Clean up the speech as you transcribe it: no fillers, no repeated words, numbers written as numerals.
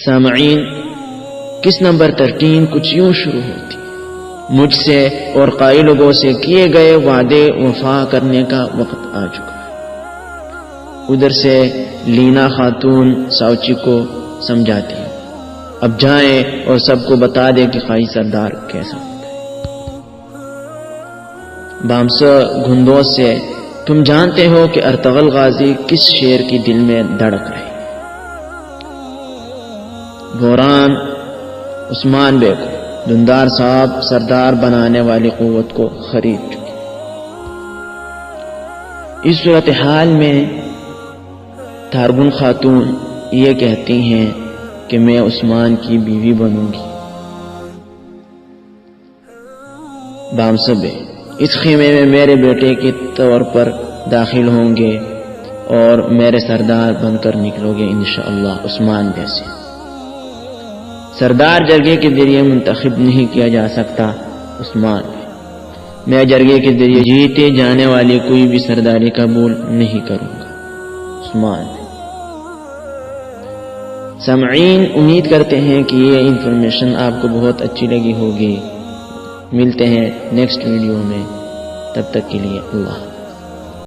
سامعین، کس نمبر 13 کچھ یوں شروع ہوتی: مجھ سے اور قائل لوگوں سے کیے گئے وعدے وفا کرنے کا وقت آ چکا ہے۔ ادھر سے لینا خاتون ساوچی کو سمجھاتی ہے، اب جائیں اور سب کو بتا دیں کہ خائی سردار کیسا ہوتا ہے۔ بامسا گھندوز سے، تم جانتے ہو کہ ارطغرل غازی کس شیر کی دل میں دھڑک رہے۔ بوران عثمان بے کو دندار صاحب سردار بنانے والی قوت کو خرید چکی۔ اس صورتحال میں تارگن خاتون یہ کہتی ہیں کہ میں عثمان کی بیوی بنوں گی۔ بامسبے، اس خیمے میں میرے بیٹے کے طور پر داخل ہوں گے اور میرے سردار بن کر نکلو گے انشاءاللہ عثمان جیسے۔ سردار جرگے کے ذریعے منتخب نہیں کیا جا سکتا عثمان، میں جرگے کے ذریعے جیتے جانے والی کوئی بھی سرداری قبول نہیں کروں گا عثمان۔ سامعین، امید کرتے ہیں کہ یہ انفارمیشن آپ کو بہت اچھی لگی ہوگی۔ ملتے ہیں نیکسٹ ویڈیو میں، تب تک کے لیے اللہ۔